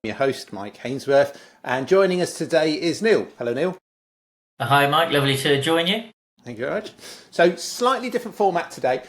Your host, Mike Hainsworth, and joining us today is Neil. Hello, Neil. Hi, Mike. Lovely to join you. Thank you very much. So, slightly different format today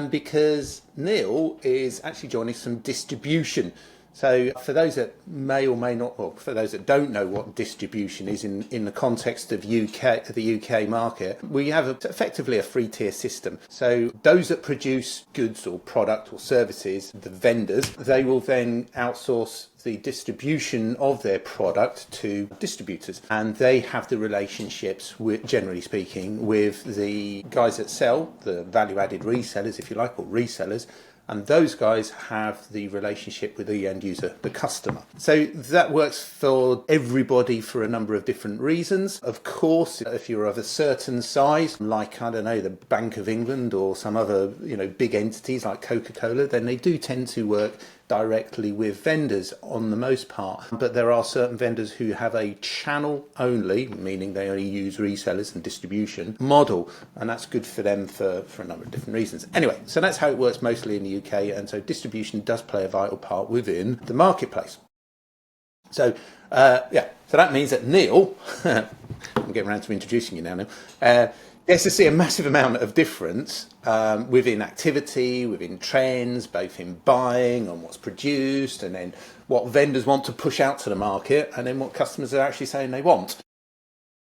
because Neil is actually joining some distribution. So, for those that may or may not, or for those that don't know what distribution is in the context of the UK market, we have effectively a free tier system. So, those that produce goods or product or services, the vendors, they will then outsource the distribution of their product to distributors, and they have the relationships with, generally speaking, with the guys that sell, the value-added resellers, if you like, or resellers, and those guys have the relationship with the end user, the customer. So that works for everybody for a number of different reasons. Of course, if you're of a certain size, like, I don't know, the Bank of England or some other, big entities like Coca-Cola, then they do tend to work directly with vendors on the most part. But there are certain vendors who have a channel only, meaning they only use resellers and distribution model, and that's good for them for a number of different reasons. Anyway, so that's how it works mostly in the UK, and so distribution does play a vital part within the marketplace. So, so that means that Neil, I'm getting around to introducing you now, Neil, yes, to see a massive amount of difference within activity, within trends, both in buying on what's produced, and then what vendors want to push out to the market, and then what customers are actually saying they want.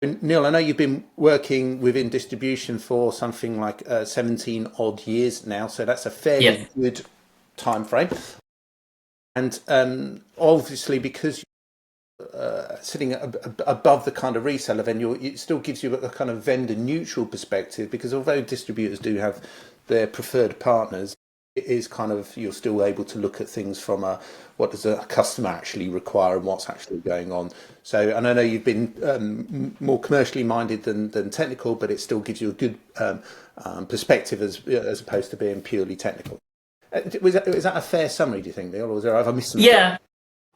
And Neil, I know you've been working within distribution for something like 17 odd years now, so that's a fairly good time frame. And obviously, because sitting above the kind of reseller, then it still gives you a kind of vendor neutral perspective, because although distributors do have their preferred partners, it is kind of, you're still able to look at things from what does a customer actually require and what's actually going on. So, and I know you've been more commercially minded than technical, but it still gives you a good perspective as opposed to being purely technical. Is that a fair summary, do you think, Neil, or have I missed something?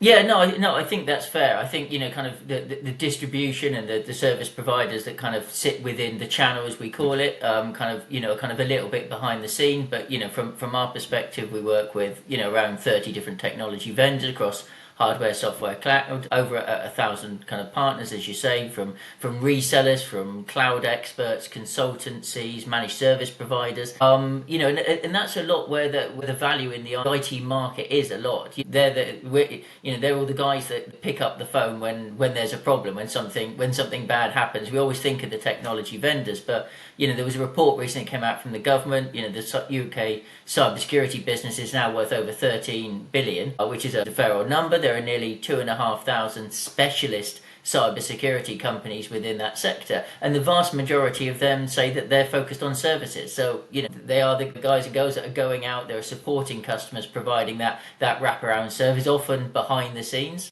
No, I think that's fair. I think, kind of the distribution and the service providers that kind of sit within the channel, as we call it, kind of a little bit behind the scene. But, from our perspective, we work with, around 30 different technology vendors across hardware, software, cloud, over 1,000 kind of partners, as you say, from resellers, from cloud experts, consultancies, managed service providers. And that's a lot where the value in the IT market is a lot. They're all the guys that pick up the phone when there's a problem, when something bad happens. We always think of the technology vendors, but there was a report recently that came out from the government. The UK cybersecurity business is now worth over 13 billion, which is a fair old number. There are nearly 2,500 specialist cybersecurity companies within that sector, and the vast majority of them say that they're focused on services. So they are the guys and girls that are going out there, supporting customers, providing that wraparound service, often behind the scenes.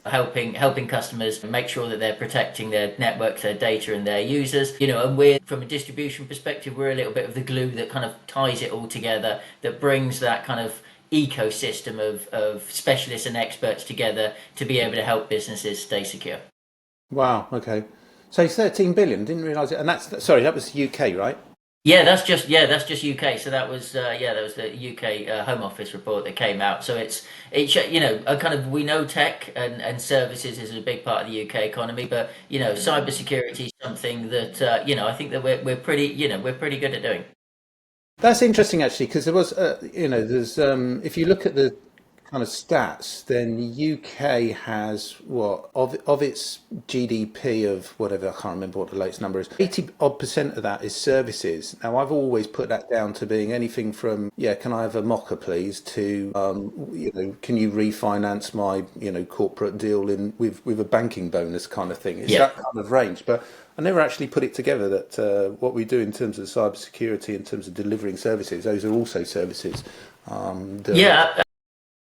Helping customers make sure that they're protecting their networks, their data, and their users. And we're, from a distribution perspective, we're a little bit of the glue that kind of ties it all together, that brings that kind of ecosystem of specialists and experts together to be able to help businesses stay secure. Wow. Okay. So 13 billion. Didn't realise it. And that was UK, right? That's just UK. So that was the UK Home Office report that came out. So it's a kind of, we know tech and services is a big part of the UK economy, but cybersecurity is something that I think that we're pretty good at doing. That's interesting, actually, because there was, there's if you look at the kind of stats, then the UK has what of its GDP of whatever, I can't remember what the latest number is. 80% of that is services. Now, I've always put that down to being anything from, can I have a mocha, please, to can you refinance my corporate deal with a banking bonus kind of thing. It's that kind of range, but I never actually put it together that what we do in terms of cybersecurity, in terms of delivering services, those are also services. Yeah,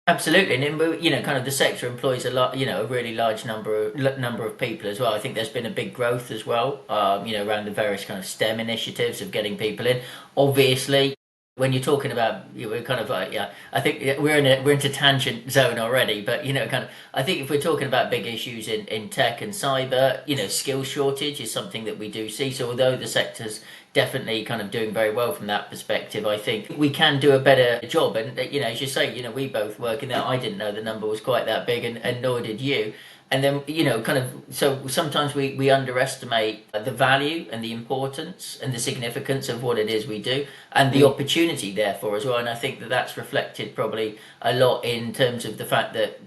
absolutely. And kind of the sector employs a lot, a really large number of people as well. I think there's been a big growth as well, around the various kind of STEM initiatives of getting people in. Obviously, when you're talking about, we're kind of like, I think we're into tangent zone already, but kind of, I think if we're talking about big issues in tech and cyber, skill shortage is something that we do see. So although the sector's definitely kind of doing very well from that perspective. I think we can do a better job. And, as you say, we both work in there. I didn't know the number was quite that big, and nor did you. And then, kind of, so sometimes we underestimate the value and the importance and the significance of what it is we do and the opportunity, therefore, as well. And I think that that's reflected probably a lot in terms of the fact that,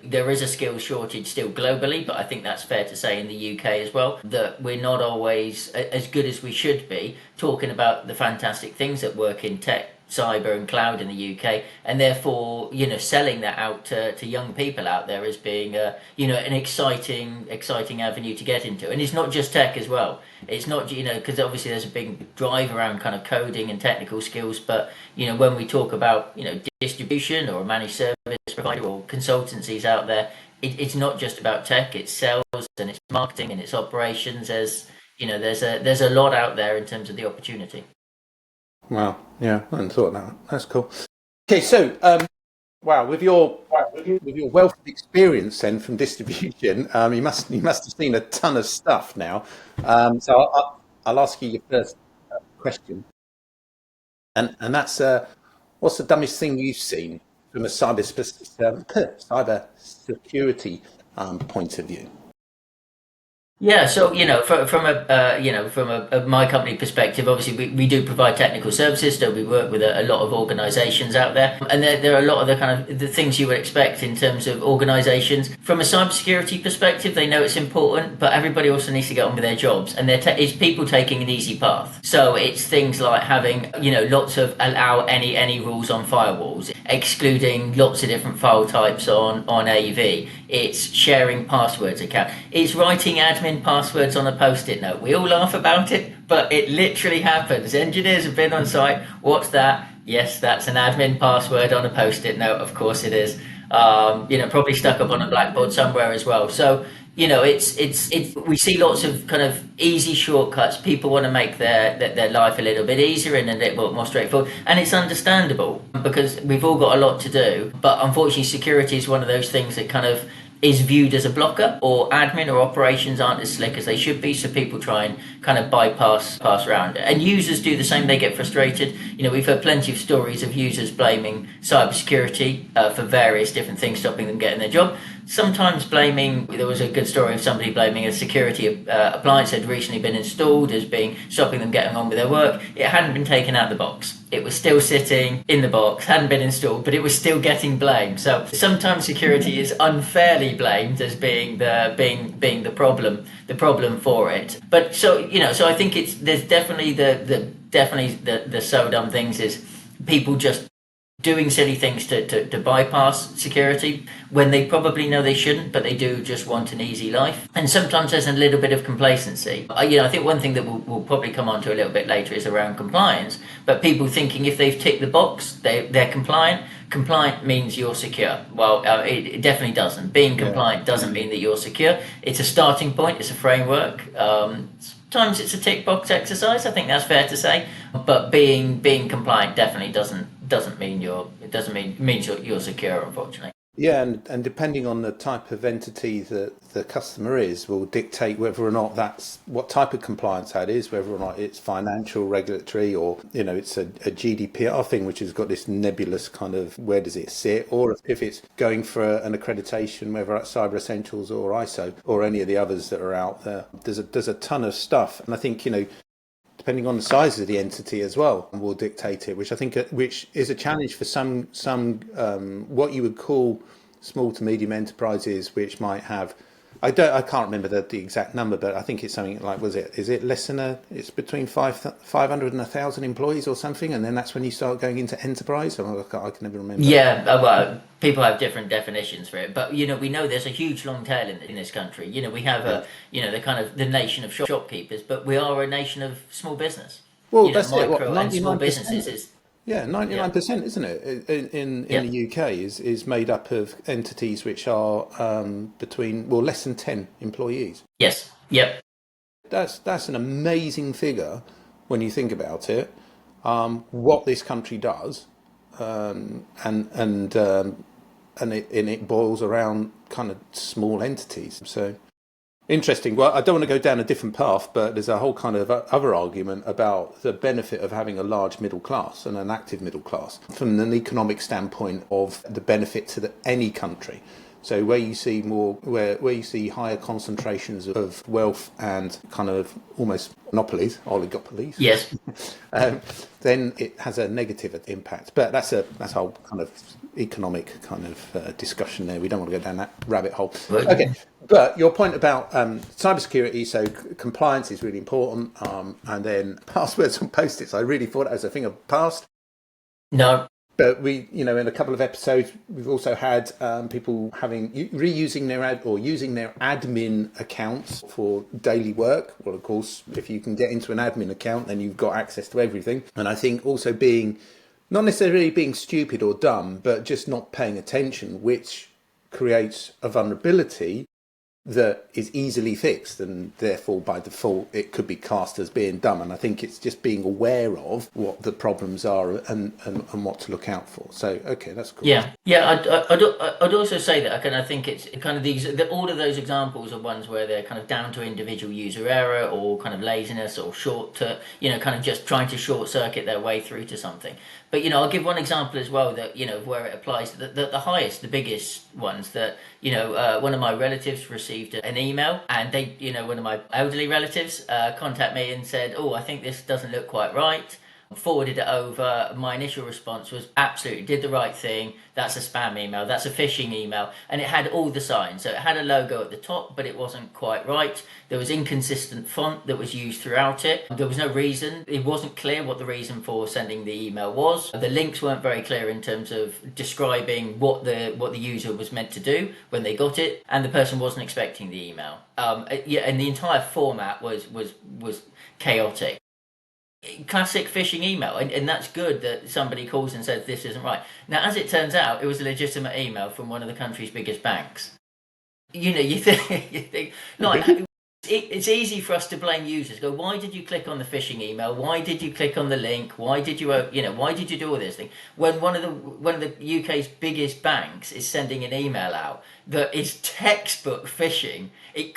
there is a skills shortage still globally, but I think that's fair to say in the UK as well, that we're not always as good as we should be talking about the fantastic things that work in tech, cyber and cloud in the UK, and therefore selling that out to young people out there as being an exciting avenue to get into. And it's not just tech as well. It's not because obviously there's a big drive around kind of coding and technical skills, but when we talk about distribution or a managed service provider or consultancies out there, it's not just about tech. It's sales and it's marketing and it's operations. There's a lot out there in terms of the opportunity. Wow, yeah, I hadn't thought of that. That's cool. Okay, so wow, with your wealth of experience then from distribution, you must have seen a ton of stuff now. So I'll ask you your first question, and that's what's the dumbest thing you've seen from a cyber security point of view? Yeah, so from a my company perspective, obviously we do provide technical services, so we work with a lot of organisations out there, and there are a lot of the kind of the things you would expect in terms of organisations. From a cybersecurity perspective, they know it's important, but everybody also needs to get on with their jobs, and it's people taking an easy path. So it's things like having lots of allow any rules on firewalls, excluding lots of different file types on AV. It's sharing passwords account. It's writing admin passwords on a post-it note. We all laugh about it, but it literally happens. Engineers have been on site. What's that? Yes, that's an admin password on a post-it note. Of course it is. Probably stuck up on a blackboard somewhere as well. So it's we see lots of kind of easy shortcuts. People want to make their life a little bit easier and a little bit more straightforward, and it's understandable because we've all got a lot to do. But unfortunately, security is one of those things that kind of is viewed as a blocker, or admin or operations aren't as slick as they should be, so people try and kind of pass around it. And users do the same, they get frustrated. We've heard plenty of stories of users blaming cybersecurity for various different things stopping them getting their job. Sometimes there was a good story of somebody blaming a security appliance that had recently been installed as being stopping them getting on with their work. It hadn't been taken out of the box. It was still sitting in the box, hadn't been installed, but it was still getting blamed. So sometimes security is unfairly blamed as being the problem for it. But so I think there's definitely the so dumb things is people just doing silly things to bypass security when they probably know they shouldn't, but they do just want an easy life. And sometimes there's a little bit of complacency. I think one thing that we'll probably come on to a little bit later is around compliance, but people thinking if they've ticked the box, they're compliant. Compliant means you're secure. Well, it definitely doesn't. Being compliant doesn't mean that you're secure. It's a starting point, it's a framework. Sometimes it's a tick box exercise, I think that's fair to say, but being compliant definitely doesn't mean means you're secure, unfortunately. Yeah, and depending on the type of entity that the customer is, will dictate whether or not that's what type of compliance that is, whether or not it's financial, regulatory, or it's a GDPR thing, which has got this nebulous kind of where does it sit, or if it's going for an accreditation, whether it's Cyber Essentials or ISO or any of the others that are out there. There's a ton of stuff, and I think depending on the size of the entity as well, will dictate it, which is a challenge for some what you would call small to medium enterprises, which might have, I can't remember the exact number, but I think it's something like, is it less than it's between 500 and 1,000 employees or something, and then that's when you start going into enterprise. I can never remember. Yeah, well, people have different definitions for it, but we know there's a huge long tail in this country. We have the kind of the nation of shopkeepers, but we are a nation of small business. Well, that's it. Micro and small businesses is. Yeah, 99%, isn't it? In the UK is made up of entities which are between less than 10 employees. Yes. Yep. That's an amazing figure when you think about it. What this country does, and it boils around kind of small entities. So Interesting. Well, I don't want to go down a different path, but there's a whole kind of other argument about the benefit of having a large middle class and an active middle class from an economic standpoint of the benefit to any country. So where you see where you see higher concentrations of wealth and kind of almost oligopolies, Yes. then it has a negative impact. But that's a whole kind of economic kind of discussion there. We don't want to go down that rabbit hole. Right. Okay, but your point about cybersecurity, so compliance is really important, and then passwords on post-its. I really thought that was a thing of the past. No. But we, in a couple of episodes, we've also had people using their admin accounts for daily work. Well, of course, if you can get into an admin account, then you've got access to everything. And I think also not necessarily being stupid or dumb, but just not paying attention, which creates a vulnerability that is easily fixed, and therefore by default it could be cast as being dumb. And I think it's just being aware of what the problems are and what to look out for. So okay, that's cool. Yeah. I'd also say that I think it's kind of all of those examples are ones where they're kind of down to individual user error or kind of laziness or kind of just trying to short circuit their way through to something. But I'll give one example as well that where it applies. The biggest ones that one of my relatives received an email, and they one of my elderly relatives contacted me and said, "Oh, I think this doesn't look quite right." Forwarded it over. My initial response was absolutely did the right thing. That's a spam email. That's a phishing email. And it had all the signs. So it had a logo at the top, but it wasn't quite right. There was inconsistent font that was used throughout it. There was no reason. It wasn't clear what the reason for sending the email was. The links weren't very clear in terms of describing what the user was meant to do when they got it, and the person wasn't expecting the email. And the entire format was chaotic. Classic phishing email, and that's good that somebody calls and says this isn't right. Now, as it turns out, it was a legitimate email from one of the country's biggest banks. You think like it's easy for us to blame users. Go, why did you click on the phishing email? Why did you click on the link? Why did you why did you do all this thing? When one of the UK's biggest banks is sending an email out that is textbook phishing, it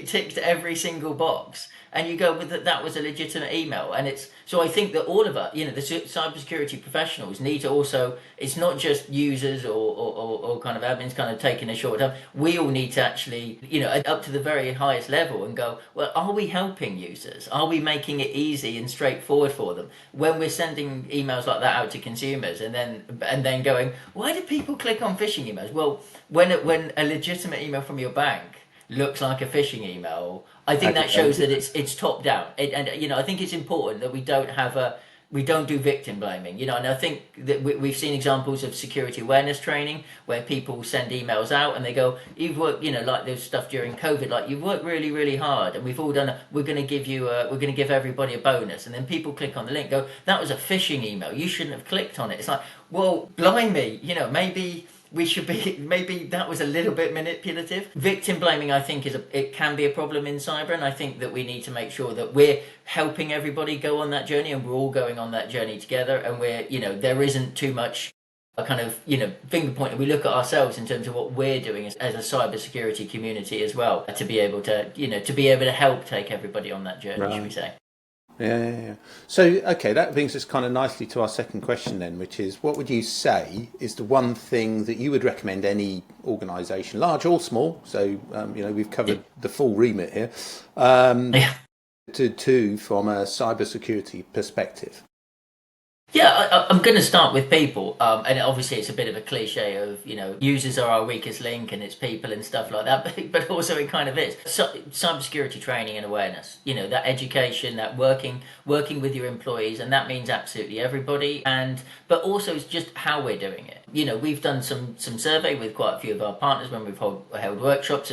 ticked every single box. And you go, well, that was a legitimate email. And so I think that all of us, the cybersecurity professionals need to also, it's not just users or kind of admins kind of taking a short term. We all need to actually, up to the very highest level and go, well, are we helping users? Are we making it easy and straightforward for them? When we're sending emails like that out to consumers and then going, why do people click on phishing emails? Well, when a legitimate email from your bank looks like a phishing email, I think that shows that it's top down. I think it's important that we don't do victim blaming. And I think that we've seen examples of security awareness training where people send emails out and they go, "You've worked, like there's stuff during COVID, like you've worked really, really hard, and we've all done. We're going to give everybody a bonus." And then people click on the link, go, "That was a phishing email. You shouldn't have clicked on it." It's like, well, blimey, maybe. Maybe that was a little bit manipulative. Victim blaming, I think, it can be a problem in cyber, and I think that we need to make sure that we're helping everybody go on that journey, and we're all going on that journey together, and there isn't too much a kind of finger pointing. We look at ourselves in terms of what we're doing as a cybersecurity community as well, to be able to help take everybody on that journey, should we say? Yeah. So, okay, that brings us kind of nicely to our second question then, which is, what would you say is the one thing that you would recommend any organisation, large or small, so, we've covered the full remit here, to do from a cybersecurity perspective? Yeah, I'm going to start with people, and obviously it's a bit of a cliche of users are our weakest link and it's people and stuff like that, but also it kind of is. So, cybersecurity training and awareness, that education, that working with your employees, and that means absolutely everybody, but also it's just how we're doing it. We've done some survey with quite a few of our partners when we've held workshops,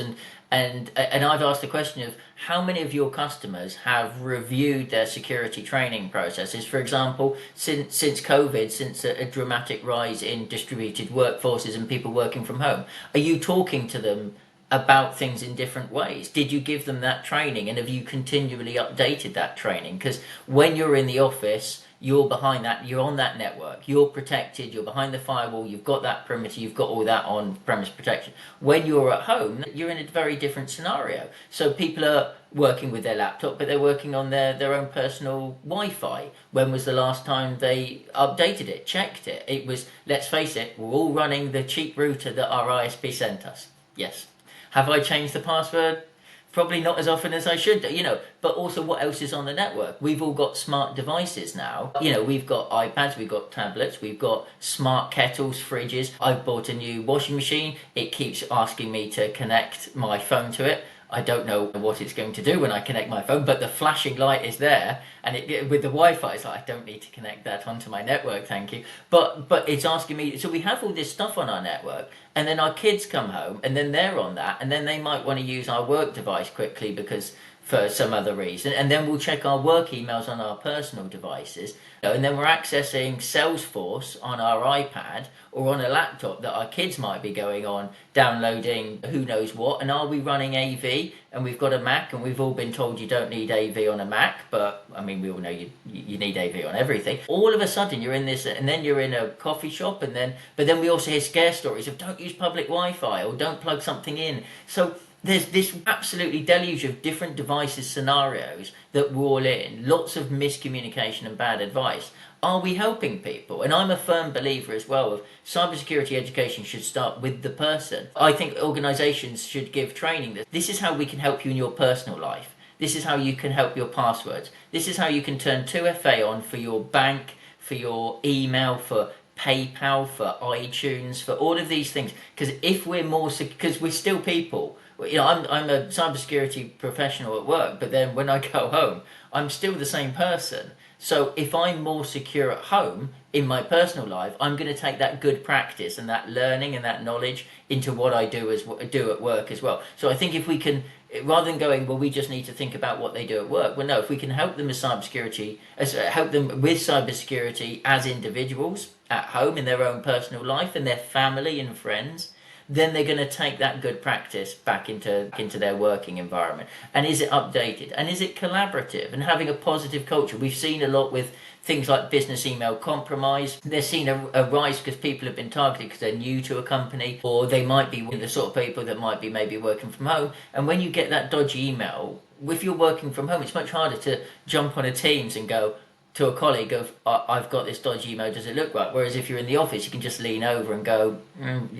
and I've asked the question of how many of your customers have reviewed their security training processes, for example, since COVID, since a dramatic rise in distributed workforces and people working from home. Are you talking to them about things in different ways? Did you give them that training, and have you continually updated that training? Because when you're in the office, you're behind that, you're on that network, you're protected, you're behind the firewall, you've got that perimeter, you've got all that on premise protection. When you're at home, you're in a very different scenario. So people are working with their laptop, but they're working on their own personal Wi-Fi. When was the last time they updated it, checked it? It was, let's face it, we're all running the cheap router that our ISP sent us. Yes. Have I changed the password? Probably not as often as I should, but also what else is on the network? We've all got smart devices now. We've got iPads, we've got tablets, we've got smart kettles, fridges. I've bought a new washing machine. It keeps asking me to connect my phone to it. I don't know what it's going to do when I connect my phone, but the flashing light is there, and with the Wi-Fi, it's like, I don't need to connect that onto my network, thank you. But it's asking me. So we have all this stuff on our network, and then our kids come home, and then they're on that, and then they might want to use our work device quickly because for some other reason, and then we'll check our work emails on our personal devices, and then we're accessing Salesforce on our iPad or on a laptop that our kids might be going on, downloading who knows what. And are we running AV? And we've got a Mac, and we've all been told you don't need AV on a Mac, but I mean, we all know you need AV on everything. All of a sudden you're in this, and then you're in a coffee shop, but then we also hear scare stories of don't use public Wi-Fi or don't plug something in. So there's this absolutely deluge of different devices scenarios that we're all in, lots of miscommunication and bad advice. Are we helping people? And I'm a firm believer as well of cybersecurity education should start with the person. I think organizations should give training that this is how we can help you in your personal life. This is how you can help your passwords. This is how you can turn 2FA on for your bank, for your email, for PayPal, for iTunes, for all of these things. Because if we're because we're still people. I'm a cybersecurity professional at work, but then when I go home, I'm still the same person. So if I'm more secure at home in my personal life, I'm going to take that good practice and that learning and that knowledge into what I do at work as well. So I think if we can, rather than going, well, we just need to think about what they do at work. Well, no, if we can help them with cybersecurity as individuals at home in their own personal life and their family and friends, then they're going to take that good practice back into their working environment. And is it updated? And is it collaborative? And having a positive culture. We've seen a lot with things like business email compromise. They're seeing a rise because people have been targeted because they're new to a company, or they might be the sort of people that might be maybe working from home. And when you get that dodgy email, if you're working from home, it's much harder to jump on a Teams and go to a colleague of, I've got this dodgy email, does it look right? Whereas if you're in the office, you can just lean over and go,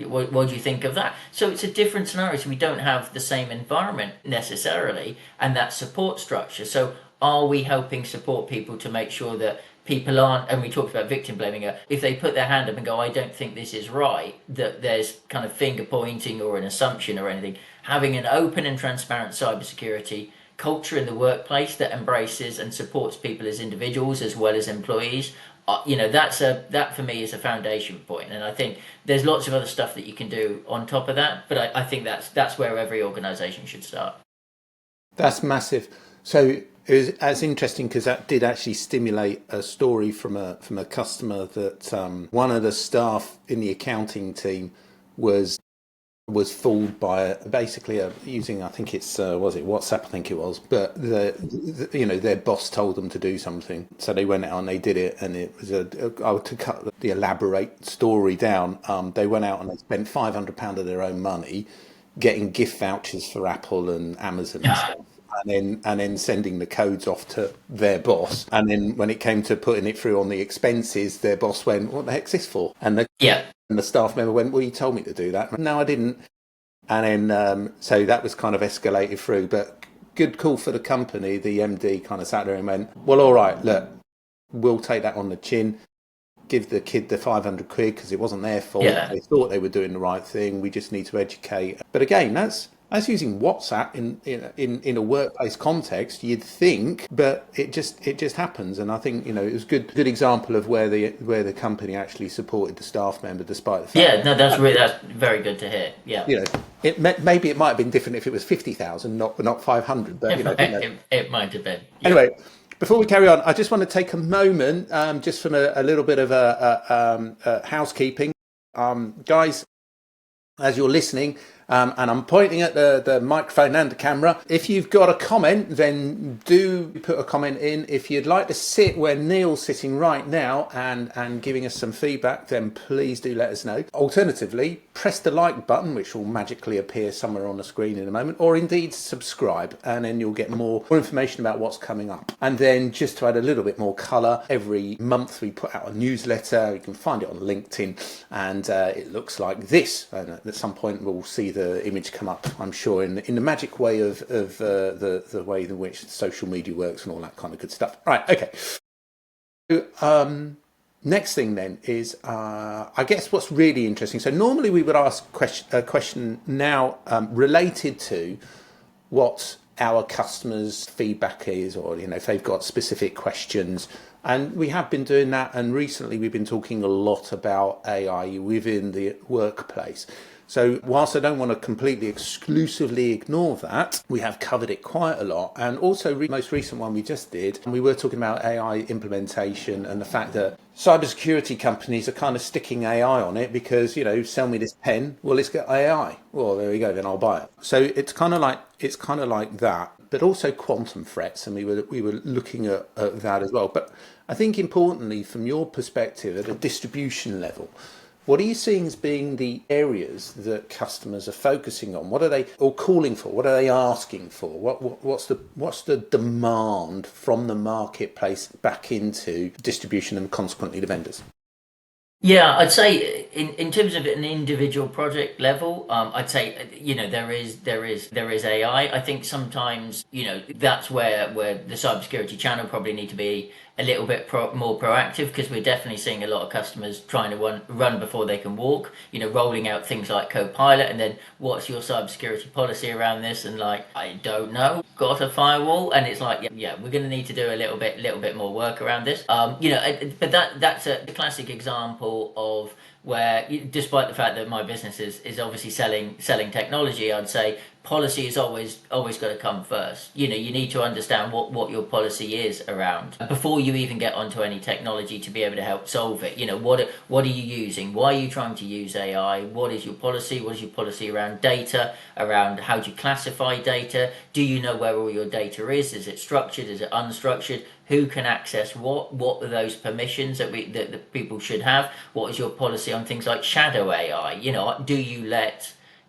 what do you think of that? So it's a different scenario. So we don't have the same environment necessarily and that support structure. So are we helping support people to make sure that people aren't, and we talked about victim blaming, if they put their hand up and go, I don't think this is right, that there's kind of finger pointing or an assumption or anything. Having an open and transparent cybersecurity culture in the workplace that embraces and supports people as individuals as well as employees, that for me is a foundation point. And I think there's lots of other stuff that you can do on top of that, but I think that's where every organization should start. That's massive. So that's interesting because that did actually stimulate a story from a customer that one of the staff in the accounting team was fooled by basically using, I think it's was it WhatsApp, I think it was, but their boss told them to do something, so they went out and they did it, and it was to cut the elaborate story down, they went out and they spent £500 of their own money getting gift vouchers for Apple and Amazon and stuff. And then sending the codes off to their boss. And then when it came to putting it through on the expenses, their boss went, what the heck's this for? And the staff member went, well, you told me to do that. No, I didn't. And then, so that was kind of escalated through. But good call for the company. The MD kind of sat there and went, well, all right, look, we'll take that on the chin. Give the kid the 500 quid because it wasn't their fault. Yeah. They thought they were doing the right thing. We just need to educate. But again, that's using WhatsApp in a workplace context, you'd think, but it just happens. And I think it was good example of where the company actually supported the staff member despite the fact. Yeah, that's very good to hear. Yeah, maybe it might have been different if it was 50,000, not 500. But it might have been. Yeah. Anyway, before we carry on, I just want to take a moment, just from a little bit of a housekeeping, guys. As you're listening, And I'm pointing at the microphone and the camera. If you've got a comment, then do put a comment in. If you'd like to sit where Neil's sitting right now and giving us some feedback, then please do let us know. Alternatively, press the like button, which will magically appear somewhere on the screen in a moment, or indeed subscribe, and then you'll get more information about what's coming up. And then just to add a little bit more colour, every month we put out a newsletter. You can find it on LinkedIn, and it looks like this. And at some point we'll see the image come up, I'm sure, in the magic way of the way in which social media works and all that kind of good stuff. Right, okay. So, next thing then is, I guess what's really interesting. So normally we would ask a question now related to what our customers' feedback is, or if they've got specific questions. And we have been doing that, and recently we've been talking a lot about AI within the workplace. So whilst I don't want to completely exclusively ignore that, we have covered it quite a lot. And also, most recent one we just did, we were talking about AI implementation and the fact that cybersecurity companies are kind of sticking AI on it because, sell me this pen, well, let's get AI. Well, there we go, then I'll buy it. So it's kind of like that, but also quantum threats, and we were looking at that as well. But I think importantly, from your perspective at a distribution level, what are you seeing as being the areas that customers are focusing on? What are they or calling for? What are they asking for? What's the demand from the marketplace back into distribution and consequently the vendors? Yeah, I'd say in terms of an individual project level, I'd say there is AI. I think sometimes that's where the cybersecurity channel probably need to be a little bit more proactive, because we're definitely seeing a lot of customers trying to run before they can walk. Rolling out things like Copilot, and then what's your cybersecurity policy around this? And like, I don't know, got a firewall, and it's like, yeah, we're going to need to do a little bit more work around this. But that's a classic example of where, despite the fact that my business is obviously selling technology, I'd say policy is always got to come first. You need to understand what your policy is around before you even get onto any technology to be able to help solve it. What are you using? Why are you trying to use AI? What is your policy? What is your policy around data? Around how do you classify data? Do you know where all your data is? Is it structured? Is it unstructured? Who can access what? What are those permissions that people should have? What is your policy on things like shadow AI?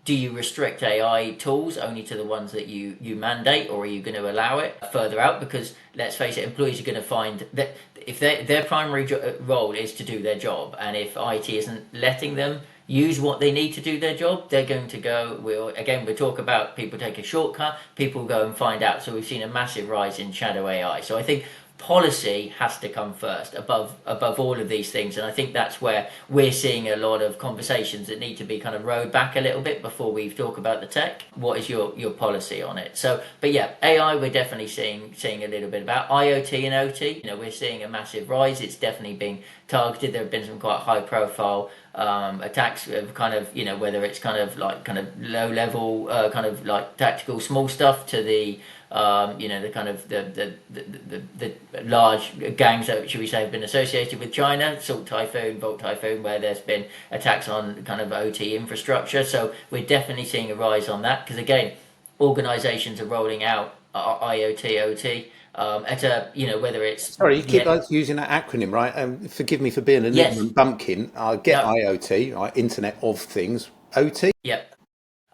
Do you restrict AI tools only to the ones that you mandate, or are you going to allow it further out? Because let's face it, employees are going to find that if their primary role is to do their job, and if IT isn't letting them use what they need to do their job, they're going to go, we talk about people take a shortcut, people go and find out. So we've seen a massive rise in shadow AI. So I think policy has to come first above all of these things, and I think that's where we're seeing a lot of conversations that need to be kind of rowed back a little bit before we talk about the tech. What is your policy on it? So, but yeah, AI we're definitely seeing a little bit about. IoT and OT, we're seeing a massive rise. It's definitely being targeted. There have been some quite high profile attacks of kind of whether it's kind of low level kind of like tactical small stuff to the the kind of the large gangs that, should we say, have been associated with China, Salt Typhoon, Volt Typhoon, where there's been attacks on kind of OT infrastructure. So we're definitely seeing a rise on that, because again, organisations are rolling out IoT, OT. At a whether it's Sorry, you keep using that acronym, right? Forgive me for being a little bumpkin. I get IoT, right? Internet of Things. OT. Yep.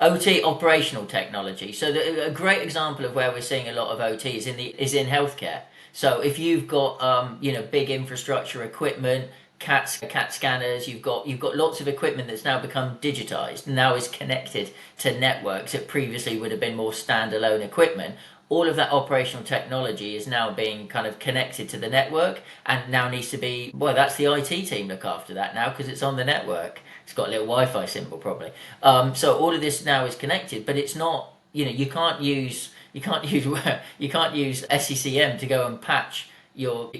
OT, operational technology. So a great example of where we're seeing a lot of OT is in healthcare. So if you've got big infrastructure equipment, CAT scanners, you've got lots of equipment that's now become digitized, now is connected to networks that previously would have been more standalone equipment. All of that operational technology is now being kind of connected to the network, and now needs to be, that's the IT team look after that now, because it's on the network. It's got a little Wi-Fi symbol probably. So all of this now is connected, but it's not. You can't use SCCM to go and patch your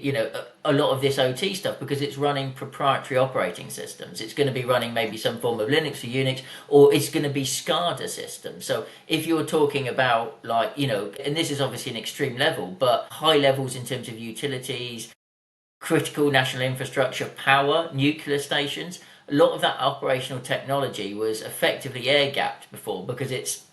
a lot of this OT stuff, because it's running proprietary operating systems. It's going to be running maybe some form of Linux or Unix, or it's going to be SCADA systems. So if you're talking about and this is obviously an extreme level, but high levels in terms of utilities, critical national infrastructure, power, nuclear stations, a lot of that operational technology was effectively air gapped before because it's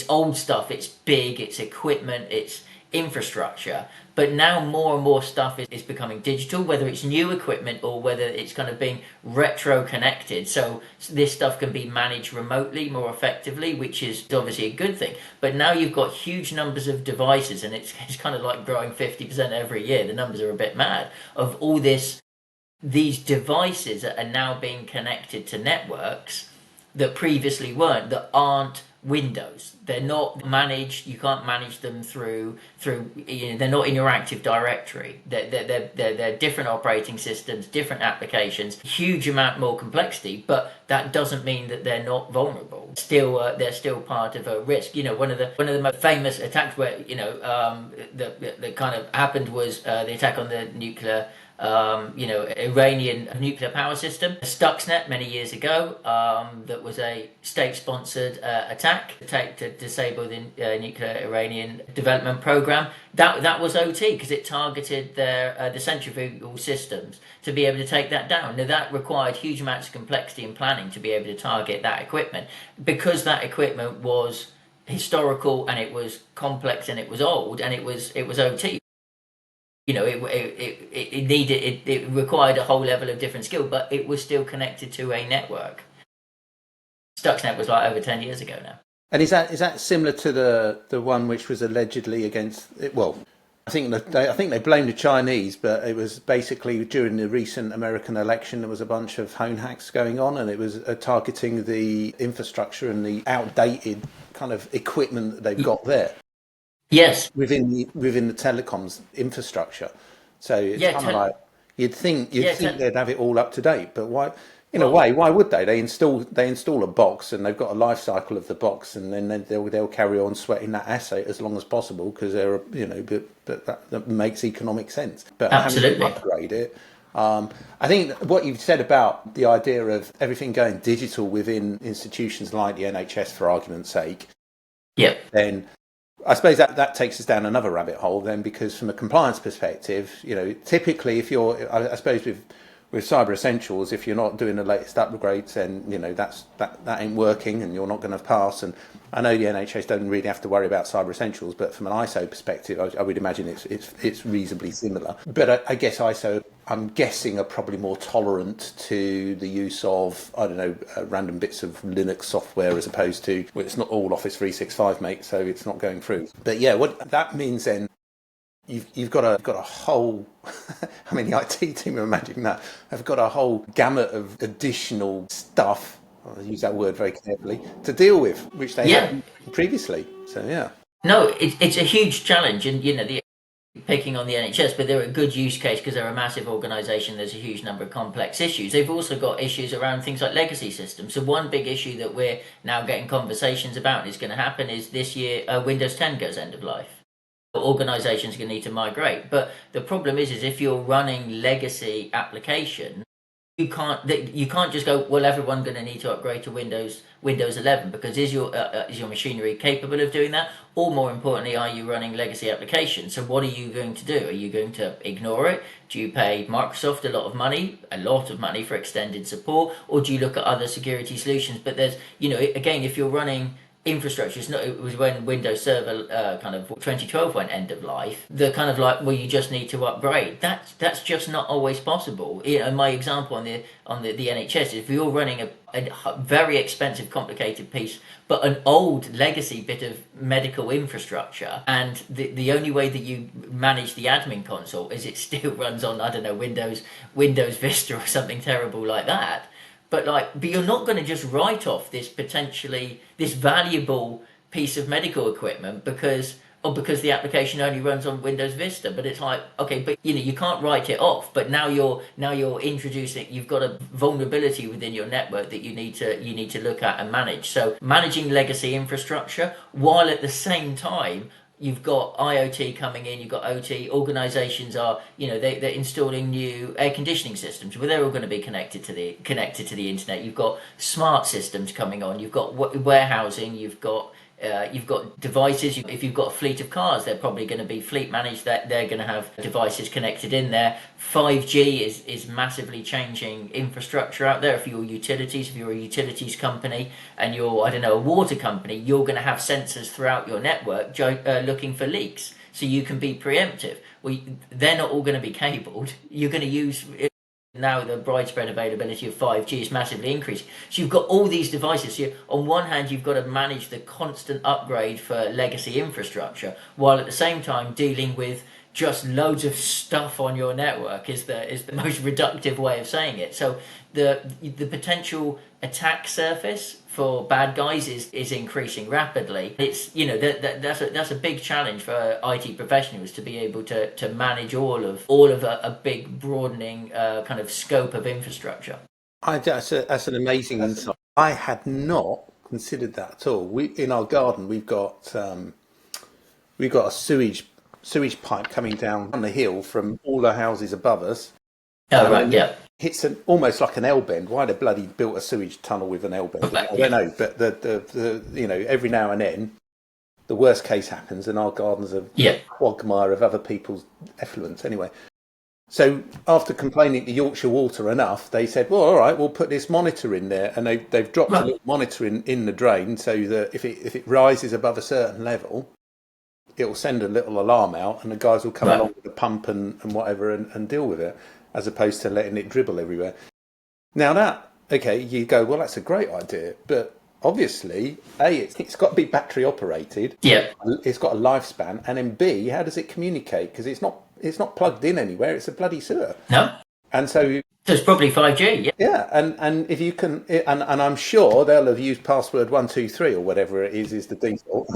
old stuff, it's big, it's equipment, it's infrastructure. But now more and more stuff is becoming digital, whether it's new equipment or whether it's kind of being retro connected. So this stuff can be managed remotely more effectively, which is obviously a good thing. But now you've got huge numbers of devices, and it's kind of like growing 50% every year. The numbers are a bit mad of all these devices that are now being connected to networks that previously weren't, that aren't Windows. They're not managed. You can't manage them through. They're not in your Active Directory. They're different operating systems, different applications. Huge amount more complexity, but that doesn't mean that they're not vulnerable. They're still part of a risk. One of the most famous attacks where that kind of happened was the attack on the nuclear. Iranian nuclear power system, Stuxnet, many years ago. That was a state-sponsored attack to disable the nuclear Iranian development program. That was OT because it targeted the centrifugal systems to be able to take that down. Now that required huge amounts of complexity and planning to be able to target that equipment because that equipment was historical and it was complex and it was old and it was OT. It required a whole level of different skill, but it was still connected to a network. Stuxnet was like over 10 years ago now. And is that similar to the one which was allegedly against it? Well, I think they blamed the Chinese, but it was basically during the recent American election there was a bunch of phone hacks going on, and it was targeting the infrastructure and the outdated kind of equipment that they've got there. Yes, within the telecoms infrastructure. So it's kind of like you'd think they'd have it all up to date, but why? In a way, why would they? They install a box, and they've got a life cycle of the box, and then they'll carry on sweating that asset as long as possible because but that makes economic sense. But absolutely, having to upgrade it. I think what you've said about the idea of everything going digital within institutions like the NHS, for argument's sake, then I suppose that takes us down another rabbit hole then, because from a compliance perspective, typically if you're, I suppose with Cyber Essentials, if you're not doing the latest upgrades, then that ain't working and you're not going to pass. And I know the NHS don't really have to worry about Cyber Essentials, but from an ISO perspective, I would imagine it's reasonably similar. But I guess ISO, I'm guessing, are probably more tolerant to the use of, I don't know, random bits of Linux software as opposed to, well, it's not all Office 365, mate, so it's not going through. But yeah, what that means then, you've got a whole, I mean, the IT team, imagine that, have got a whole gamut of additional stuff, I'll use that word very carefully, to deal with, which they hadn't previously. So yeah. No, it's a huge challenge, and picking on the NHS, but they're a good use case because they're a massive organisation. There's a huge number of complex issues. They've also got issues around things like legacy systems. So one big issue that we're now getting conversations about and is going to happen is this year Windows 10 goes end of life. Organisations are going to need to migrate, but the problem is if you're running legacy application, you can't just go, well, everyone's going to need to upgrade to Windows 11, because is your machinery capable of doing that? Or more importantly, are you running legacy applications? So what are you going to do? Are you going to ignore it? Do you pay Microsoft a lot of money for extended support, or do you look at other security solutions? But there's, again, if you're running infrastructure, it was when Windows Server kind of 2012 went end of life. The kind of like, well, you just need to upgrade. That's just not always possible. My example on the NHS, if you're running a very expensive, complicated piece, but an old legacy bit of medical infrastructure, and the only way that you manage the admin console is it still runs on, I don't know, Windows Vista or something terrible like that. But you're not going to just write off this valuable piece of medical equipment because the application only runs on Windows Vista. But it's like, okay, but you can't write it off. But now you're introducing, you've got a vulnerability within your network that you need to look at and manage. So managing legacy infrastructure while at the same time you've got IoT coming in, you've got OT. Organisations are, they're installing new air conditioning systems where they're all going to be connected to the internet. You've got smart systems coming on. You've got warehousing. You've got You've got devices. If you've got a fleet of cars, they're probably going to be fleet managed. That they're going to have devices connected in there. 5G is massively changing infrastructure out there. If you're utilities, if you're a utilities company and you're, I don't know, a water company, you're going to have sensors throughout your network looking for leaks, so you can be preemptive. Well, they're not all going to be cabled. You're going to use now the widespread availability of 5G is massively increasing. So you've got all these devices. So on one hand, you've got to manage the constant upgrade for legacy infrastructure, while at the same time dealing with just loads of stuff on your network is the most reductive way of saying it. So the potential attack surface for bad guys is increasing rapidly. It's that's a big challenge for IT professionals to be able to manage all of a big broadening kind of scope of infrastructure. That's an amazing insight. I had not considered that at all. We in our garden we've got a sewage pipe coming down the hill from all the houses above us. Oh right, yeah. It's almost like an L bend. Why they bloody built a sewage tunnel with an L bend? Right, I don't know, but the every now and then the worst case happens, and our gardens are a quagmire of other people's effluents. Anyway, so after complaining to Yorkshire Water enough, they said, "Well, all right, we'll put this monitor in there," and they've dropped a little monitor in the drain so that if it rises above a certain level, it'll send a little alarm out, and the guys will come along with the pump and whatever and deal with it, as opposed to letting it dribble everywhere. Now you go, well, that's a great idea, but obviously, A, it's got to be battery operated. Yeah. It's got a lifespan, and then B, how does it communicate? Because it's not plugged in anywhere. It's a bloody sewer. No. And so it's probably 5G. Yeah. Yeah, and if you can, and I'm sure they'll have used password 123 or whatever it is the default.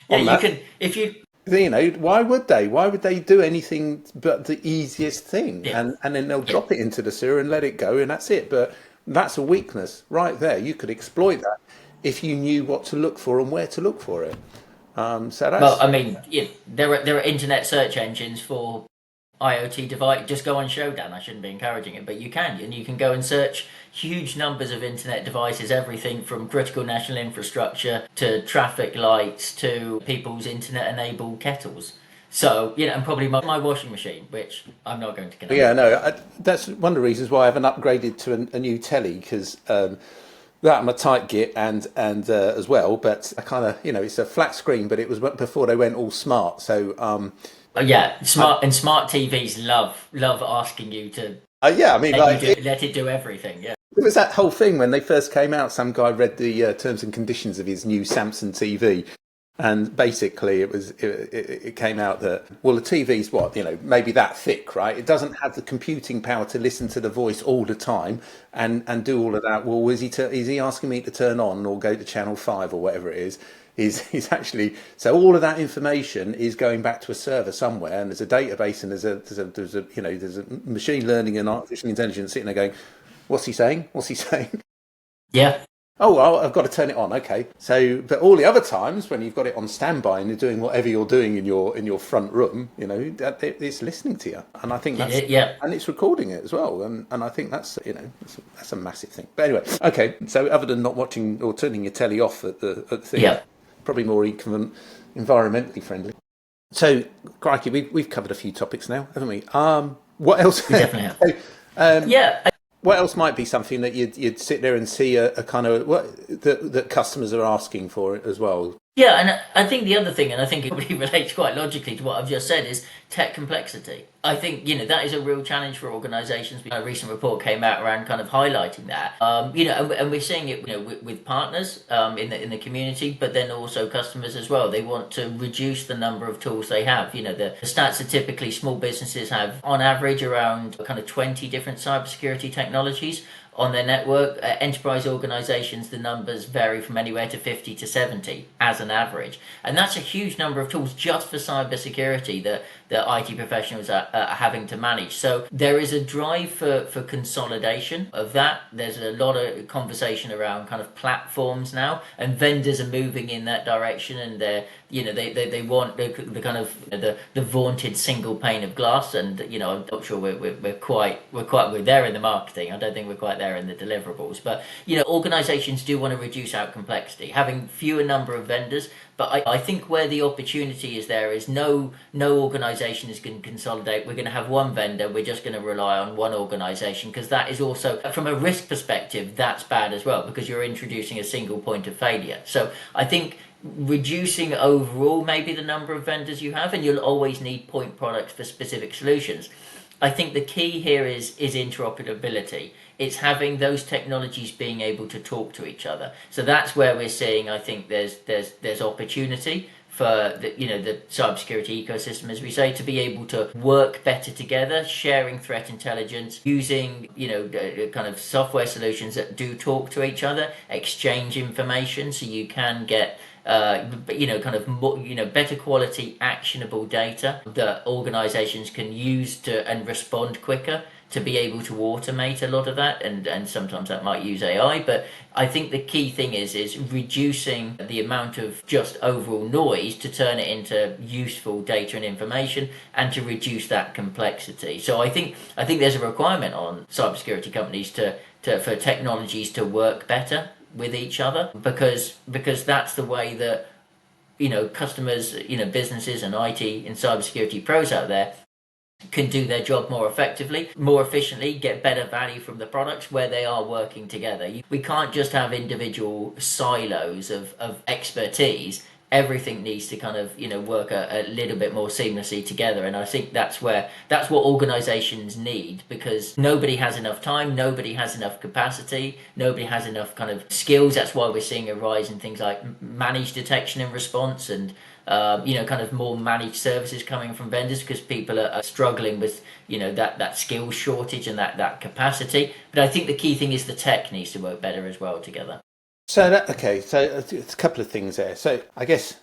Yeah, you can if you. Why would they? Why would they do anything but the easiest thing? Yeah. And then they'll drop it into the sewer and let it go, and that's it. But that's a weakness right there. You could exploit that if you knew what to look for and where to look for it. So that's... Well, I mean, there are internet search engines for IoT device. Just go on Shodan. I shouldn't be encouraging it, but you can go and search huge numbers of internet devices, everything from critical national infrastructure to traffic lights to people's internet-enabled kettles. So, and probably my washing machine, which I'm not going to connect. Yeah, no, that's one of the reasons why I haven't upgraded to a new telly, because that I'm a tight git and as well, but I kind of, it's a flat screen, but it was before they went all smart. So, smart TVs love asking you to. I mean, let it do everything. Yeah. It was that whole thing when they first came out. Some guy read the terms and conditions of his new Samsung TV, and basically it came out that, well, the TV's maybe that thick, right? It doesn't have the computing power to listen to the voice all the time and do all of that. Well, is he asking me to turn on or go to channel 5 or whatever it is? He's actually, so all of that information is going back to a server somewhere, and there's a database, and there's a machine learning and artificial intelligence sitting there going, what's he saying? Yeah. Oh, well, I've got to turn it on. Okay. So, but all the other times when you've got it on standby and you're doing whatever you're doing in your front room, it's listening to you, and I think that's and it's recording it as well, and I think that's that's a massive thing. But anyway, okay. So, other than not watching or turning your telly off at the thing, probably more environmentally friendly. So, crikey, we've covered a few topics now, haven't we? What else? We definitely have. What else might be something that you'd sit there and see a kind of that customers are asking for as well? Yeah, and I think the other thing, and I think it probably relates quite logically to what I've just said, is tech complexity. I think that is a real challenge for organisations. A recent report came out around kind of highlighting that. And we're seeing it with partners in the community, but then also customers as well. They want to reduce the number of tools they have. The stats are typically small businesses have on average around kind of 20 different cybersecurity technologies on their network. Enterprise organisations, the numbers vary from anywhere to 50 to 70 as an average, and that's a huge number of tools just for cybersecurity that that IT professionals are having to manage. So there is a drive for consolidation of that. There's a lot of conversation around kind of platforms now, and vendors are moving in that direction, and they want the kind of the vaunted single pane of glass. And I'm not sure we're there in the marketing. I don't think we're quite there in the deliverables, but organizations do want to reduce out complexity, having fewer number of vendors. But I think where the opportunity is there is no organization is going to consolidate. We're going to have one vendor. We're just going to rely on one organization, because that is also, from a risk perspective, that's bad as well, because you're introducing a single point of failure. So I think reducing overall maybe the number of vendors you have, and you'll always need point products for specific solutions. I think the key here is interoperability. It's having those technologies being able to talk to each other. So that's where we're seeing, I think there's opportunity for the cybersecurity ecosystem, as we say, to be able to work better together, sharing threat intelligence, using kind of software solutions that do talk to each other, exchange information, so you can get kind of more, better quality actionable data that organizations can use to and respond quicker, to be able to automate a lot of that, and sometimes that might use AI. But I think the key thing is reducing the amount of just overall noise to turn it into useful data and information, and to reduce that complexity. So I think there's a requirement on cybersecurity companies for technologies to work better with each other, because that's the way that customers, businesses and IT and cybersecurity pros out there can do their job more effectively, more efficiently, get better value from the products where they are working together. We can't just have individual silos of expertise. Everything needs to kind of work a little bit more seamlessly together, and I think that's what organizations need, because nobody has enough time, nobody has enough capacity, nobody has enough kind of skills. That's why we're seeing a rise in things like managed detection and response, and kind of more managed services coming from vendors, because people are struggling with that skills shortage and that capacity. But I think the key thing is the tech needs to work better as well together. So it's a couple of things there. So I guess,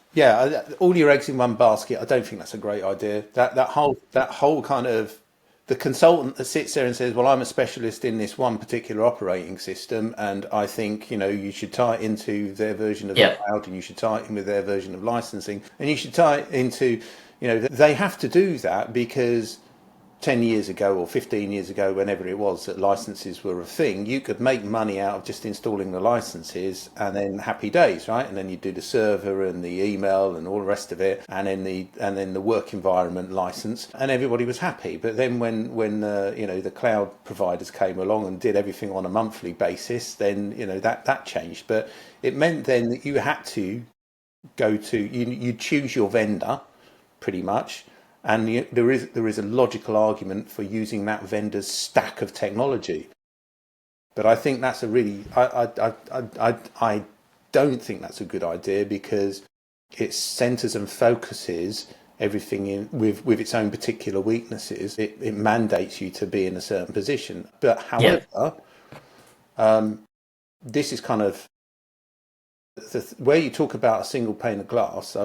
all your eggs in one basket, I don't think that's a great idea. That whole kind of, the consultant that sits there and says, well, I'm a specialist in this one particular operating system, and I think you should tie it into their version of the cloud, and you should tie it in with their version of licensing, and you should tie it into they have to do that because 10 years ago or 15 years ago, whenever it was that licenses were a thing, you could make money out of just installing the licenses, and then happy days, right? And then you do the server and the email and all the rest of it, and then the work environment license, and everybody was happy. But then when the cloud providers came along and did everything on a monthly basis, then that changed. But it meant then that you had to go to you choose your vendor pretty much. And there is a logical argument for using that vendor's stack of technology, but I think that's I don't think that's a good idea, because it centres and focuses everything in with its own particular weaknesses. It mandates you to be in a certain position. But however, this is kind of where you talk about a single pane of glass. I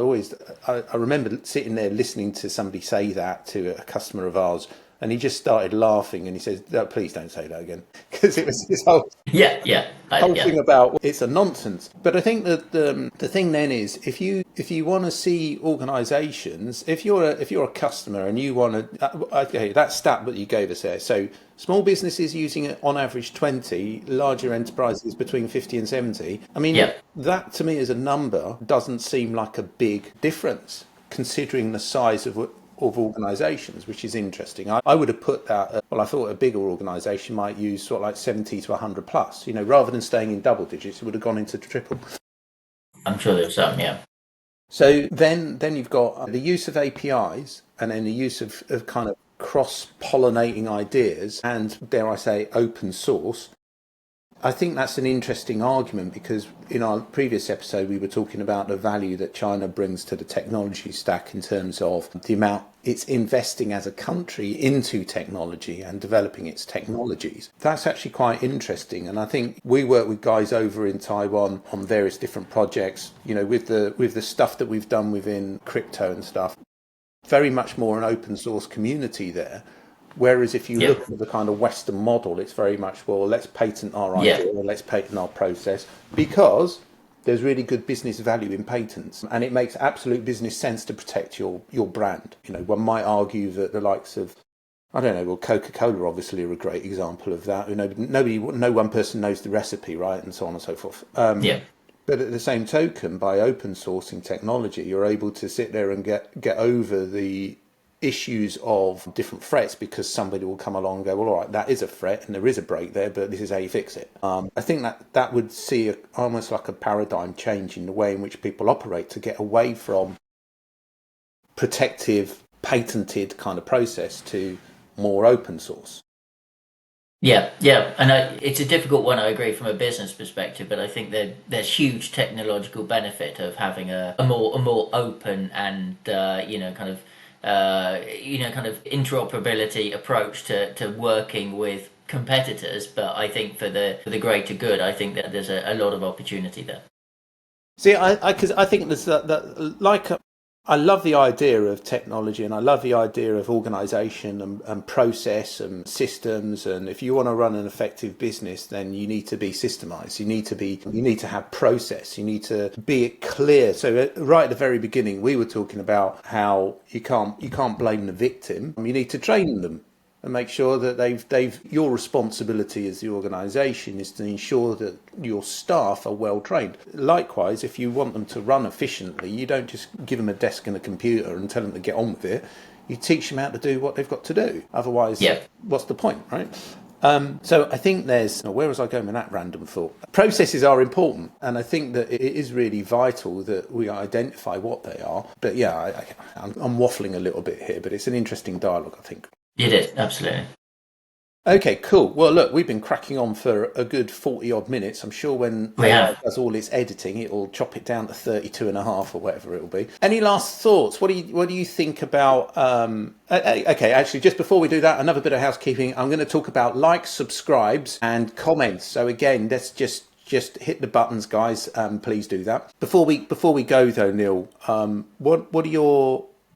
remember sitting there listening to somebody say that to a customer of ours, and he just started laughing, and he says, "No, please don't say that again," because it was this whole thing about it's a nonsense. But I think that the thing then is, if you want to see organisations, if you're a customer and you want to, that stat that you gave us there, so small businesses using it on average 20, larger enterprises between 50 and 70. I mean, that to me as a number doesn't seem like a big difference, considering the size of organisations, which is interesting. I would have put that, I thought a bigger organisation might use sort of like 70 to 100 plus, rather than staying in double digits, it would have gone into triple. I'm sure there's some, So then you've got the use of APIs, and then the use of kind of cross-pollinating ideas, and dare I say open source. I think that's an interesting argument, because in our previous episode we were talking about the value that China brings to the technology stack in terms of the amount it's investing as a country into technology and developing its technologies. That's actually quite interesting, and I think we work with guys over in Taiwan on various different projects, with the stuff that we've done within crypto and stuff. very much more an open source community there. Whereas if you Yep. look at the kind of Western model, it's very much, well, let's patent our Yeah. idea or let's patent our process because there's really good business value in patents and it makes absolute business sense to protect your brand. One might argue that the likes of, I don't know, well, Coca-Cola obviously are a great example of that. No one person knows the recipe, right? And so on and so forth. Yeah. But at the same token, by open sourcing technology, you're able to sit there and get over the issues of different threats because somebody will come along and go, well, all right, that is a threat and there is a break there, but this is how you fix it. I think that would see almost like a paradigm change in the way in which people operate to get away from protective, patented kind of process to more open source. Yeah, yeah, and it's a difficult one. I agree from a business perspective, but I think that there's huge technological benefit of having a more open and kind of interoperability approach to working with competitors. But I think for the greater good, I think that there's a lot of opportunity there. See, because I think there's that like I love the idea of technology and I love the idea of organization and process and systems. And if you want to run an effective business, then you need to be systemized. You need to have process. You need to be clear. So right at the very beginning, we were talking about how you can't blame the victim. You need to train them and make sure that they've your responsibility as the organisation is to ensure that your staff are well trained. Likewise, if you want them to run efficiently, you don't just give them a desk and a computer and tell them to get on with it. You teach them how to do what they've got to do. Otherwise, Yeah. what's the point, right? So I think where was I going with that random thought? Processes are important, and I think that it is really vital that we identify what they are. But yeah, I'm waffling a little bit here, but it's an interesting dialogue, I think. It is, absolutely. Okay, cool. Well, look, we've been cracking on for a good 40 odd minutes. I'm sure when We AI have. does all its editing, it'll chop it down to 32 and a half or whatever it'll be. Any last thoughts? What do you think about, okay, actually, just before we do that, another bit of housekeeping. I'm going to talk about likes, subscribes and comments. So again, let's just hit the buttons, guys. Please do that. Before we go though, Neil,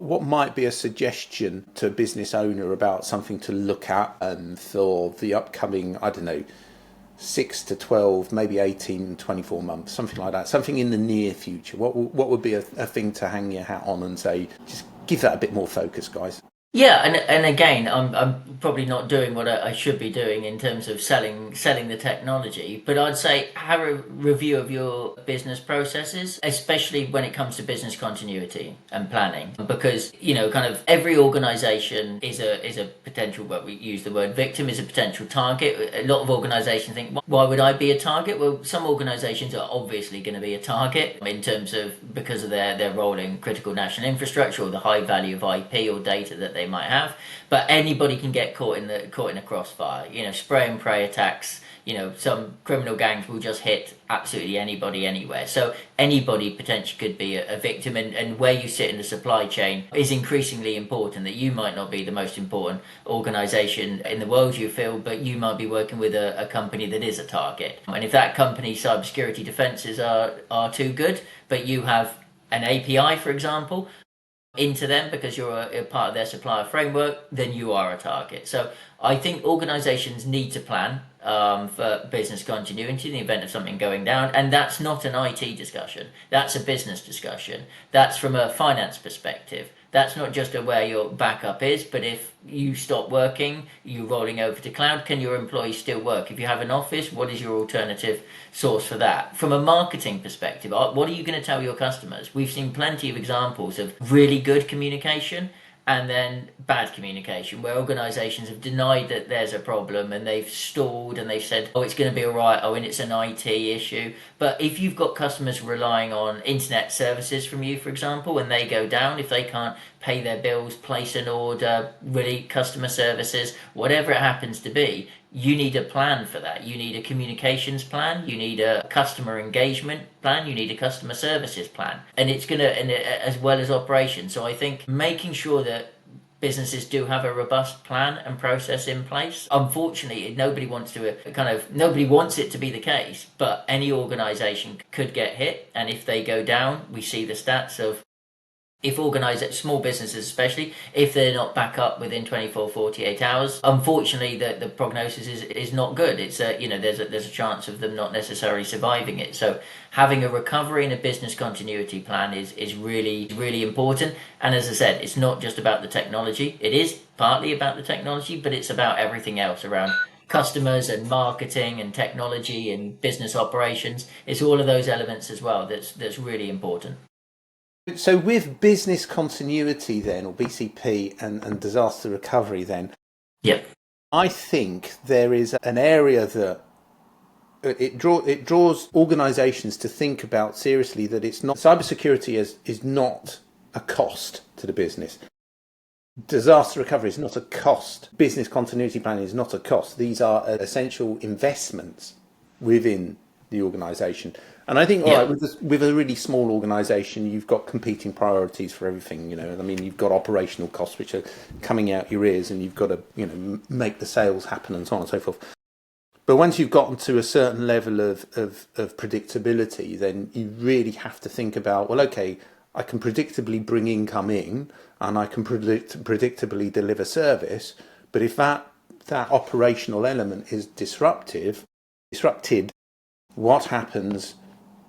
what might be a suggestion to a business owner about something to look at for the upcoming, I don't know, 6 to 12, maybe 18, 24 months, something like that, something in the near future? What would be a thing to hang your hat on and say, just give that a bit more focus, guys? Yeah, and again, I'm probably not doing what I should be doing in terms of selling the technology, but I'd say have a review of your business processes, especially when it comes to business continuity and planning, because kind of every organization is a potential. Well, we use the word victim, is a potential target. A lot of organizations think, why would I be a target? Well, some organizations are obviously going to be a target in terms of because of their role in critical national infrastructure or the high value of IP or data that they might have. But anybody can get caught in a crossfire. Spray and pray attacks. Some criminal gangs will just hit absolutely anybody anywhere. So anybody potentially could be a victim, and where you sit in the supply chain is increasingly important. That you might not be the most important organization in the world, you feel, but you might be working with a company that is a target. And if that company's cybersecurity defenses are too good, but you have an API, for example, into them because you're a part of their supplier framework, then you are a target. So I think organizations need to plan for business continuity in the event of something going down. And that's not an IT discussion. That's a business discussion. That's from a finance perspective. That's not just where your backup is, but if you stop working, you're rolling over to cloud, can your employees still work? If you have an office, what is your alternative source for that? From a marketing perspective, what are you going to tell your customers? We've seen plenty of examples of really good communication and then bad communication where organizations have denied that there's a problem and they've stalled and they've said, oh, it's going to be all right, oh, and it's an IT issue. But if you've got customers relying on internet services from you, for example, and they go down, if they can't pay their bills, place an order, really customer services, whatever it happens to be, you need a plan for that. You need a communications plan. You need a customer engagement plan. You need a customer services plan. And it's going to, and as well as operations. So I think making sure that businesses do have a robust plan and process in place. Unfortunately, nobody wants it to be the case, but any organization could get hit. And if they go down, we see the stats of if small businesses especially, if they're not back up within 24, 48 hours, unfortunately the prognosis is not good. It's there's a chance of them not necessarily surviving it. So having a recovery and a business continuity plan is really important. And as I said, it's not just about the technology. It is partly about the technology, but it's about everything else around customers and marketing and technology and business operations. It's all of those elements as well that's really important. So with business continuity then, or BCP, and disaster recovery then, Yep. I think there is an area that it draws organisations to think about seriously that it's not cybersecurity is not a cost to the business. Disaster recovery is not a cost. Business continuity planning is not a cost. These are essential investments within the organisation. And I think, all right, with a really small organisation, you've got competing priorities for everything. I mean, you've got operational costs which are coming out your ears, and you've got to, make the sales happen, and so on and so forth. But once you've gotten to a certain level of predictability, then you really have to think about, well, okay, I can predictably bring income in, and I can predictably deliver service. But if that operational element is disrupted, what happens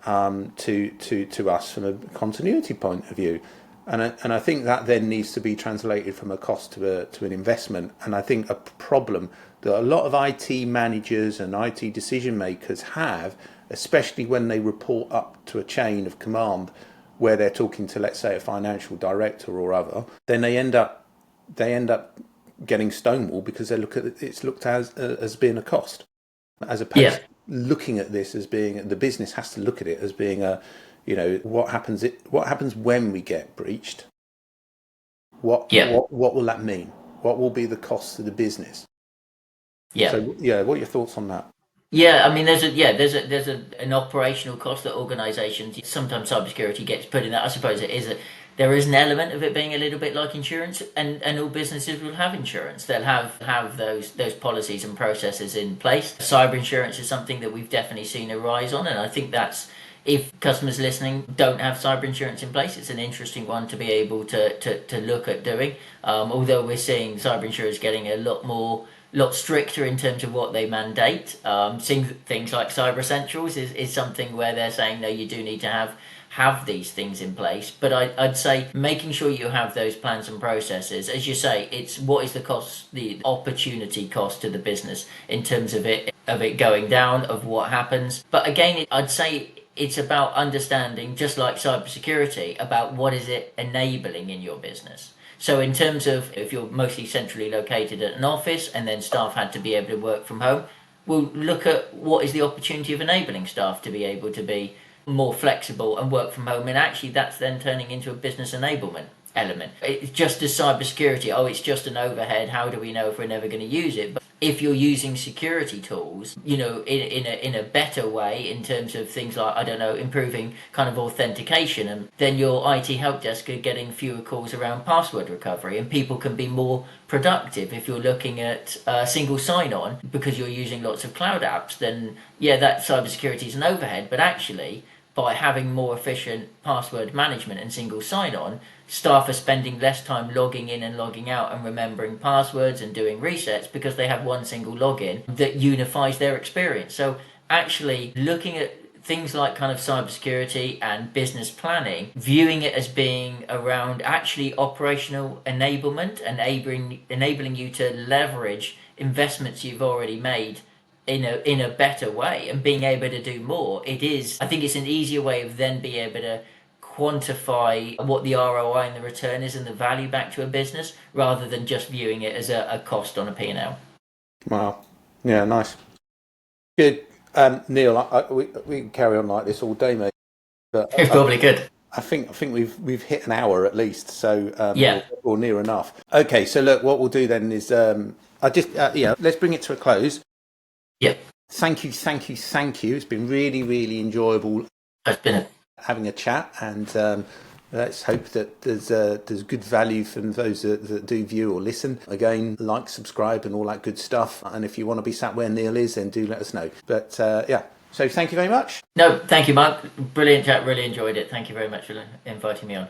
to us from a continuity point of view? And I think that then needs to be translated from a cost to an investment. And I think a problem that a lot of IT managers and IT decision makers have, especially when they report up to a chain of command where they're talking to, let's say, a financial director or other, then they end up getting stonewalled because it's looked as being a cost, as opposed to looking at this as being, the business has to look at it as being what happens when we get breached. What will that mean? What will be the cost to the business? Yeah. So what are your thoughts on that? Yeah, I mean, there's an operational cost that organisations, sometimes cybersecurity gets put in that. I suppose there is an element of it being a little bit like insurance, and all businesses will have insurance. They'll have those policies and processes in place. Cyber insurance is something that we've definitely seen a rise on, and I think that's, if customers listening don't have cyber insurance in place, it's an interesting one to be able to look at doing. Although we're seeing cyber insurers getting a lot stricter in terms of what they mandate. Seeing things like Cyber Essentials is something where they're saying, no, you do need to have these things in place. But I'd say making sure you have those plans and processes. As you say, it's what is the cost, the opportunity cost to the business in terms of it going down, of what happens. But again, I'd say it's about understanding, just like cybersecurity, about what is it enabling in your business. So in terms of, if you're mostly centrally located at an office and then staff had to be able to work from home, we'll look at what is the opportunity of enabling staff to be able to be more flexible and work from home. And actually that's then turning into a business enablement element. It's just as cybersecurity, it's just an overhead. How do we know if we're never going to use it? But if you're using security tools, in a better way, in terms of things like, I don't know, improving kind of authentication, and then your IT help desk are getting fewer calls around password recovery, and people can be more productive. If you're looking at single sign-on because you're using lots of cloud apps, then that cybersecurity is an overhead. But actually, by having more efficient password management and single sign-on, staff are spending less time logging in and logging out and remembering passwords and doing resets because they have one single login that unifies their experience. So actually looking at things like kind of cybersecurity and business planning, viewing it as being around actually operational enablement, enabling you to leverage investments you've already made in a better way and being able to do more. I think it's an easier way of then being able to quantify what the ROI and the return is and the value back to a business, rather than just viewing it as a cost on a P&L. Wow. Yeah, nice. Good. Neil, we can carry on like this all day, mate. But It's probably good. I think we've hit an hour at least, so Yeah. or near enough. Okay, so look, what we'll do then is let's bring it to a close. Yeah. Thank you. It's been really, really enjoyable. It's been having a chat, and let's hope that there's good value from those that do view or listen. Again, like, subscribe, and all that good stuff. And if you want to be sat where Neil is, then do let us know. But so thank you very much. No, thank you, Mark. Brilliant chat. Really enjoyed it. Thank you very much for inviting me on.